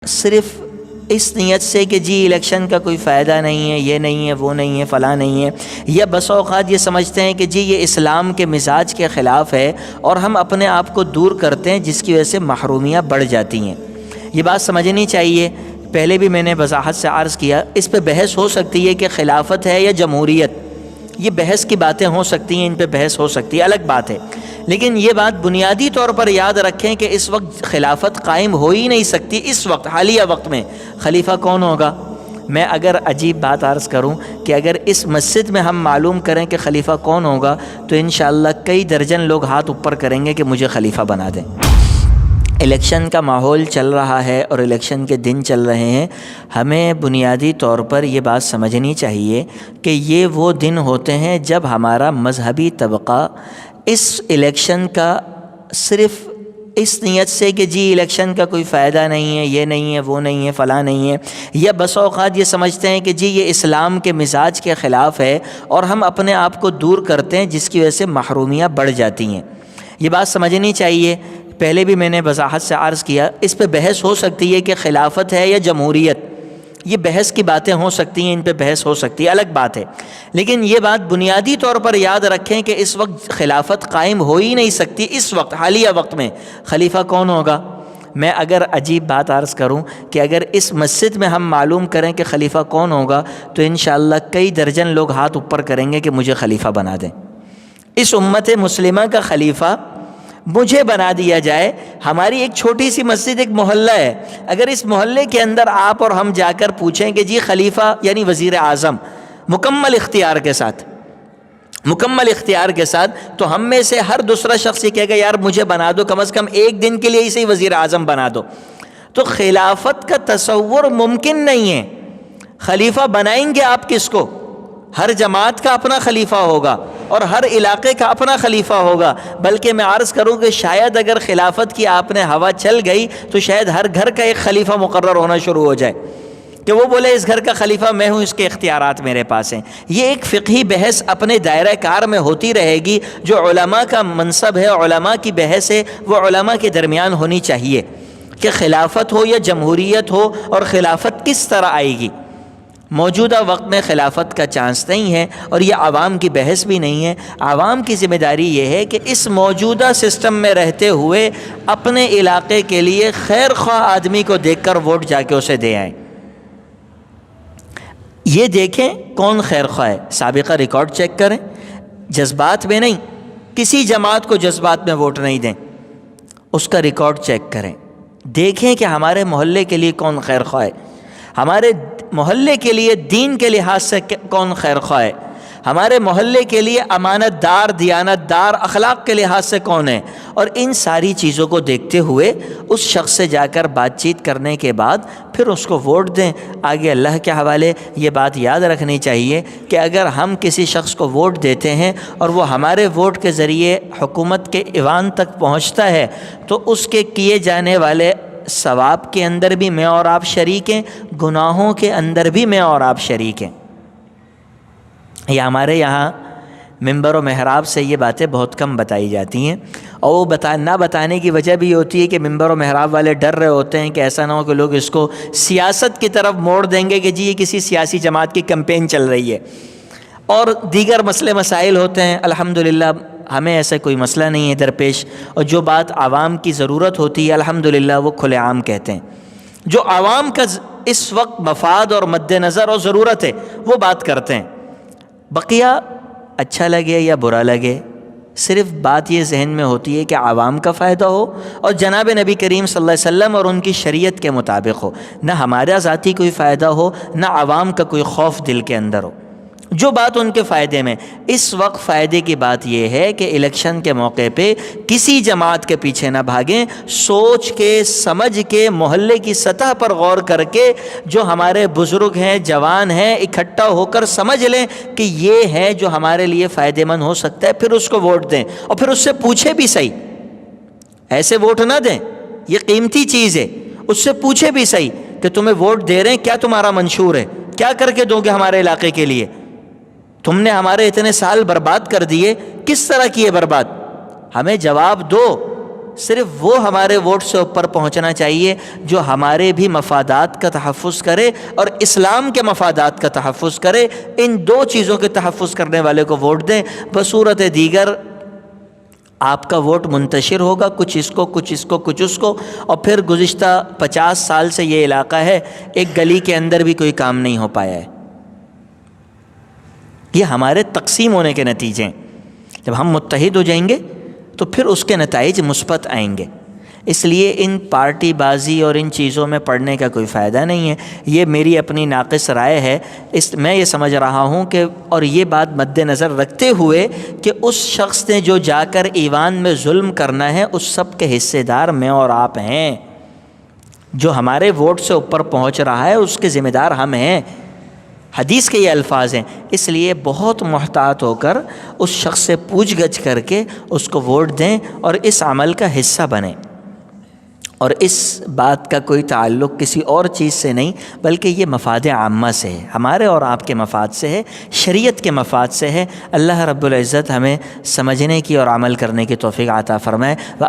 صرف اس نیت سے کہ جی الیکشن کا کوئی فائدہ نہیں ہے، یہ نہیں ہے، وہ نہیں ہے، فلاں نہیں ہے، یا بس اوقات یہ سمجھتے ہیں کہ جی یہ اسلام کے مزاج کے خلاف ہے اور ہم اپنے آپ کو دور کرتے ہیں، جس کی وجہ سے محرومیاں بڑھ جاتی ہیں۔ یہ بات سمجھنی چاہیے، پہلے بھی میں نے وضاحت سے عرض کیا، اس پہ بحث ہو سکتی ہے کہ خلافت ہے یا جمہوریت، یہ بحث کی باتیں ہو سکتی ہیں، ان پہ بحث ہو سکتی ہے، الگ بات ہے، لیکن یہ بات بنیادی طور پر یاد رکھیں کہ اس وقت خلافت قائم ہو ہی نہیں سکتی۔ اس وقت حالیہ وقت میں خلیفہ کون ہوگا؟ میں اگر عجیب بات عرض کروں کہ اگر اس مسجد میں ہم معلوم کریں کہ خلیفہ کون ہوگا تو انشاءاللہ کئی درجن لوگ ہاتھ اوپر کریں گے کہ مجھے خلیفہ بنا دیں۔ الیکشن کا ماحول چل رہا ہے اور الیکشن کے دن چل رہے ہیں، ہمیں بنیادی طور پر یہ بات سمجھنی چاہیے کہ یہ وہ دن ہوتے ہیں جب ہمارا مذہبی طبقہ اس الیکشن کا صرف اس نیت سے کہ جی الیکشن کا کوئی فائدہ نہیں ہے، یہ نہیں ہے، وہ نہیں ہے، فلاں نہیں ہے، یا بس اوقات یہ سمجھتے ہیں کہ جی یہ اسلام کے مزاج کے خلاف ہے اور ہم اپنے آپ کو دور کرتے ہیں، جس کی وجہ سے محرومیاں بڑھ جاتی ہیں۔ یہ بات سمجھنی چاہیے، پہلے بھی میں نے وضاحت سے عرض کیا، اس پہ بحث ہو سکتی ہے کہ خلافت ہے یا جمہوریت، یہ بحث کی باتیں ہو سکتی ہیں، ان پہ بحث ہو سکتی ہے، الگ بات ہے، لیکن یہ بات بنیادی طور پر یاد رکھیں کہ اس وقت خلافت قائم ہو ہی نہیں سکتی۔ اس وقت حالیہ وقت میں خلیفہ کون ہوگا؟ میں اگر عجیب بات عرض کروں کہ اگر اس مسجد میں ہم معلوم کریں کہ خلیفہ کون ہوگا تو انشاءاللہ کئی درجن لوگ ہاتھ اوپر کریں گے کہ مجھے خلیفہ بنا دیں۔ اس امت مسلمہ کا خلیفہ مجھے بنا دیا جائے۔ ہماری ایک چھوٹی سی مسجد، ایک محلہ ہے، اگر اس محلے کے اندر آپ اور ہم جا کر پوچھیں کہ جی خلیفہ یعنی وزیر اعظم مکمل اختیار کے ساتھ تو ہم میں سے ہر دوسرا شخص یہ کہے گا یار مجھے بنا دو، کم از کم ایک دن کے لیے اسے وزیر اعظم بنا دو۔ تو خلافت کا تصور ممکن نہیں ہے۔ خلیفہ بنائیں گے آپ کس کو؟ ہر جماعت کا اپنا خلیفہ ہوگا اور ہر علاقے کا اپنا خلیفہ ہوگا، بلکہ میں عرض کروں کہ شاید اگر خلافت کی آپ نے ہوا چل گئی تو شاید ہر گھر کا ایک خلیفہ مقرر ہونا شروع ہو جائے کہ وہ بولے اس گھر کا خلیفہ میں ہوں، اس کے اختیارات میرے پاس ہیں۔ یہ ایک فقہی بحث اپنے دائرہ کار میں ہوتی رہے گی، جو علماء کا منصب ہے، علماء کی بحث ہے، وہ علماء کے درمیان ہونی چاہیے کہ خلافت ہو یا جمہوریت ہو اور خلافت کس طرح آئے گی۔ موجودہ وقت میں خلافت کا چانس نہیں ہے اور یہ عوام کی بحث بھی نہیں ہے۔ عوام کی ذمہ داری یہ ہے کہ اس موجودہ سسٹم میں رہتے ہوئے اپنے علاقے کے لیے خیر خواہ آدمی کو دیکھ کر ووٹ جا کے اسے دے آئیں۔ یہ دیکھیں کون خیر خواہ ہے، سابقہ ریکارڈ چیک کریں، جذبات میں نہیں، کسی جماعت کو جذبات میں ووٹ نہیں دیں، اس کا ریکارڈ چیک کریں، دیکھیں کہ ہمارے محلے کے لیے کون خیر خواہ ہے، ہمارے محلے کے لیے دین کے لحاظ سے کون خیر خواہ ہے، ہمارے محلے کے لیے امانت دار، دیانت دار، اخلاق کے لحاظ سے کون ہے، اور ان ساری چیزوں کو دیکھتے ہوئے اس شخص سے جا کر بات چیت کرنے کے بعد پھر اس کو ووٹ دیں۔ آگے اللہ کے حوالے یہ بات یاد رکھنی چاہیے کہ اگر ہم کسی شخص کو ووٹ دیتے ہیں اور وہ ہمارے ووٹ کے ذریعے حکومت کے ایوان تک پہنچتا ہے تو اس کے کیے جانے والے ثواب کے اندر بھی میں اور آپ شریک ہیں، گناہوں کے اندر بھی میں اور آپ شریک ہیں۔ یہ ہمارے یہاں ممبر و محراب سے یہ باتیں بہت کم بتائی جاتی ہیں، اور وہ نہ بتانے کی وجہ بھی ہوتی ہے کہ ممبر و محراب والے ڈر رہے ہوتے ہیں کہ ایسا نہ ہو کہ لوگ اس کو سیاست کی طرف موڑ دیں گے کہ جی یہ کسی سیاسی جماعت کی کمپین چل رہی ہے، اور دیگر مسئلے مسائل ہوتے ہیں۔ الحمدللہ ہمیں ایسا کوئی مسئلہ نہیں ہے درپیش، اور جو بات عوام کی ضرورت ہوتی ہے الحمدللہ وہ کھلے عام کہتے ہیں، جو عوام کا اس وقت مفاد اور مد نظر اور ضرورت ہے وہ بات کرتے ہیں۔ بقیہ اچھا لگے یا برا لگے، صرف بات یہ ذہن میں ہوتی ہے کہ عوام کا فائدہ ہو اور جناب نبی کریم صلی اللہ علیہ وسلم اور ان کی شریعت کے مطابق ہو، نہ ہمارا ذاتی کوئی فائدہ ہو، نہ عوام کا کوئی خوف دل کے اندر ہو، جو بات ان کے فائدے میں۔ اس وقت فائدے کی بات یہ ہے کہ الیکشن کے موقع پہ کسی جماعت کے پیچھے نہ بھاگیں، سوچ کے سمجھ کے محلے کی سطح پر غور کر کے جو ہمارے بزرگ ہیں، جوان ہیں، اکٹھا ہو کر سمجھ لیں کہ یہ ہے جو ہمارے لیے فائدہ مند ہو سکتا ہے، پھر اس کو ووٹ دیں، اور پھر اس سے پوچھے بھی صحیح، ایسے ووٹ نہ دیں، یہ قیمتی چیز ہے، اس سے پوچھے بھی صحیح کہ تمہیں ووٹ دے رہے ہیں، کیا تمہارا منشور ہے، کیا کر کے دو گے ہمارے علاقے کے لیے، تم نے ہمارے اتنے سال برباد کر دیے، کس طرح کیے برباد، ہمیں جواب دو، صرف وہ ہمارے ووٹ سے اوپر پہنچنا چاہیے جو ہمارے بھی مفادات کا تحفظ کرے اور اسلام کے مفادات کا تحفظ کرے۔ ان دو چیزوں کے تحفظ کرنے والے کو ووٹ دیں، بصورت دیگر آپ کا ووٹ منتشر ہوگا، کچھ اس کو کچھ اس کو کچھ اس کو، اور پھر گزشتہ 50 سال سے یہ علاقہ ہے ایک گلی کے اندر بھی کوئی کام نہیں ہو پایا ہے۔ یہ ہمارے تقسیم ہونے کے نتیجے ہیں۔ جب ہم متحد ہو جائیں گے تو پھر اس کے نتائج مثبت آئیں گے۔ اس لیے ان پارٹی بازی اور ان چیزوں میں پڑنے کا کوئی فائدہ نہیں ہے۔ یہ میری اپنی ناقص رائے ہے۔ میں یہ سمجھ رہا ہوں کہ، اور یہ بات مد نظر رکھتے ہوئے کہ اس شخص نے جو جا کر ایوان میں ظلم کرنا ہے اس سب کے حصے دار میں اور آپ ہیں۔ جو ہمارے ووٹ سے اوپر پہنچ رہا ہے اس کے ذمہ دار ہم ہیں۔ حدیث کے یہ الفاظ ہیں۔ اس لیے بہت محتاط ہو کر اس شخص سے پوچھ گچھ کر کے اس کو ووٹ دیں اور اس عمل کا حصہ بنیں۔ اور اس بات کا کوئی تعلق کسی اور چیز سے نہیں، بلکہ یہ مفاد عامہ سے ہے، ہمارے اور آپ کے مفاد سے ہے، شریعت کے مفاد سے ہے۔ اللہ رب العزت ہمیں سمجھنے کی اور عمل کرنے کی توفیق عطا فرمائے۔